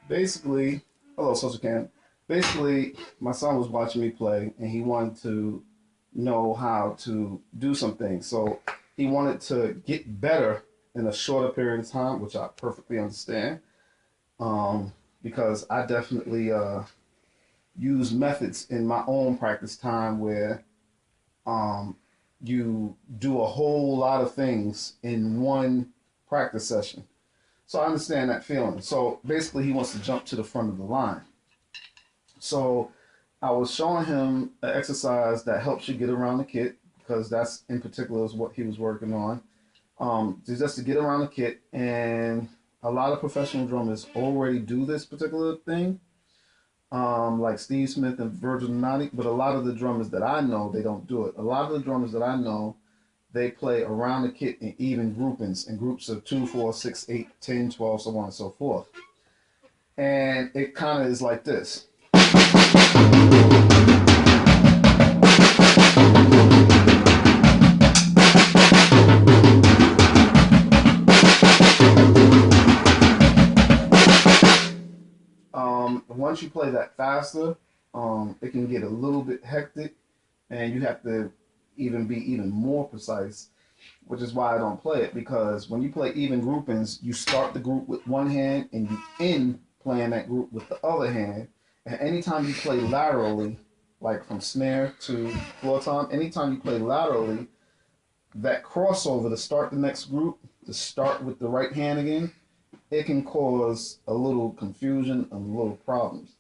Basically, hello, Social Cam. Basically, my son was watching me play, and he wanted to know how to do some things. So he wanted to get better in a shorter period of time, which I perfectly understand. Um, because I definitely use methods in my own practice time where um, you do a whole lot of things in one practice session. So I understand that feeling. So basically, he wants to jump to the front of the line. So I was showing him an exercise that helps you get around the kit because that's in particular is what he was working on. Just to get around the kit, and a lot of professional drummers already do this particular thing, like Steve Smith and Virgil Donati. But a lot of the drummers that I know, they don't do it. A lot of the drummers that I know, they play around the kit in even groupings, in groups of 2, 4, 6, 8, 10, 12, so on and so forth. And it kind of is like this. Once you play that faster, it can get a little bit hectic, and you have to even be even more precise, which is why I don't play it. Because when you play even groupings, you start the group with one hand and you end playing that group with the other hand. And anytime you play laterally, like from snare to floor tom, anytime you play laterally, that crossover to start the next group, to start with the right hand again, it can cause a little confusion and little problems.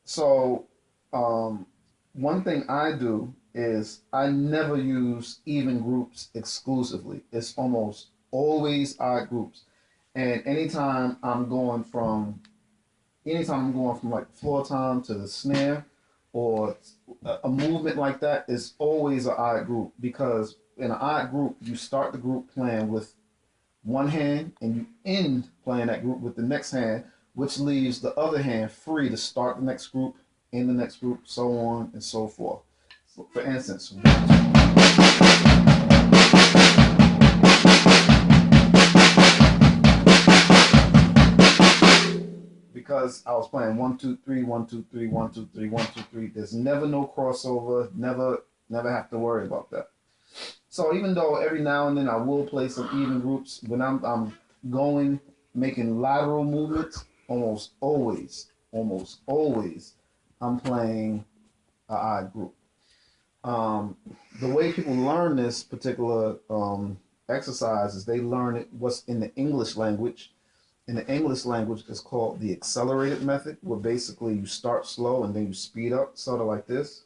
So, one thing I do is I never use even groups exclusively. It's almost always odd groups. And anytime I'm going from like floor tom to the snare or a movement like that is always an odd group, because in an odd group you start the group playing with one hand and you end playing that group with the next hand, which leaves the other hand free to start the next group, in the next group, so on and so forth. So for instance, because I was playing 1, 2, 3, 1, 2, 3, 1, 2, 3, 1, 2, 3. There's never no crossover. Never have to worry about that. So even though every now and then I will play some even groups, when I'm going making lateral movements, almost always, I'm playing an odd group. Um, the way people learn this particular exercise is they learn it what's in the English language. In the English language, it's called the accelerated method, where basically you start slow and then you speed up, sort of like this.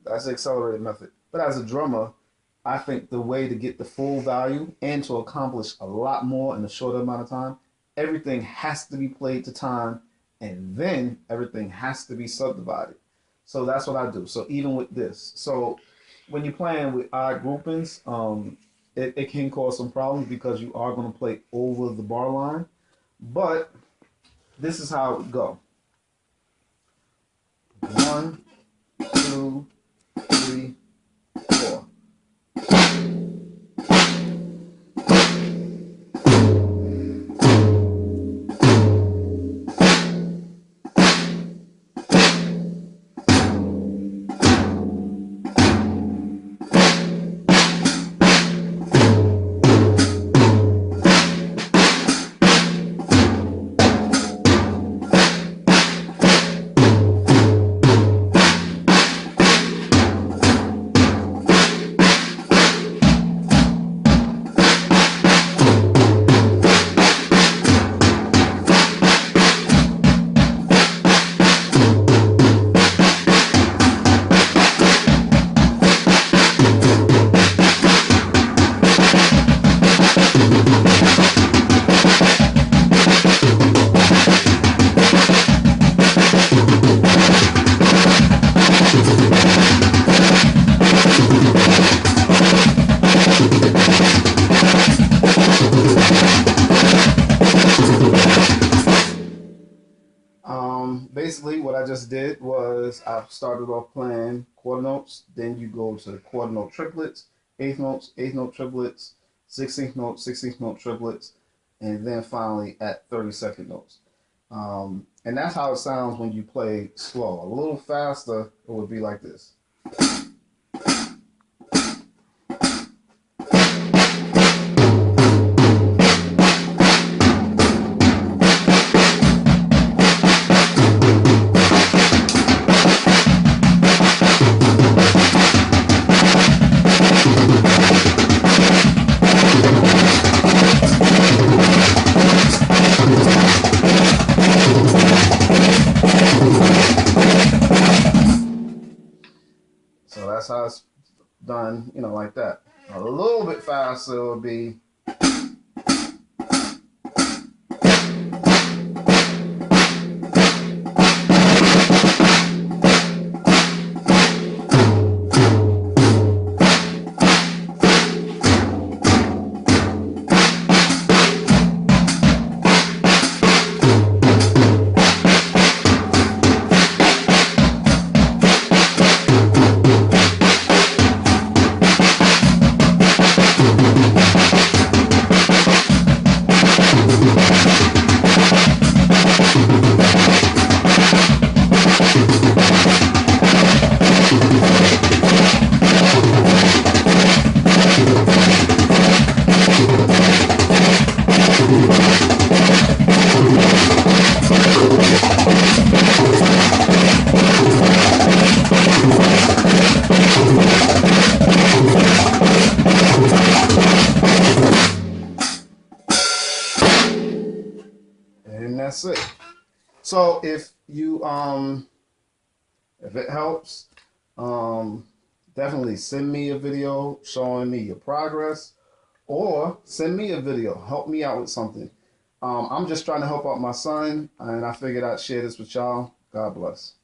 That's the accelerated method. But as a drummer, I think the way to get the full value and to accomplish a lot more in a shorter amount of time, everything has to be played to time, and then everything has to be subdivided. So that's what I do. So even with this, so when you're playing with odd groupings, it can cause some problems because you are going to play over the bar line. But this is how it would go. 1, 2, 3, 4. just did was I started off playing quarter notes, then you go to quarter note triplets, eighth note triplets, 16th note triplets, and then finally at 32nd notes. And that's how it sounds when you play slow. A little faster, it would be like this. So that's how it's done, you know, like that. A little bit faster would be. And that's it. So if you if it helps, definitely send me a video showing me your progress, or send me a video, help me out with something. I'm just trying to help out my son, and I figured I'd share this with y'all. God bless.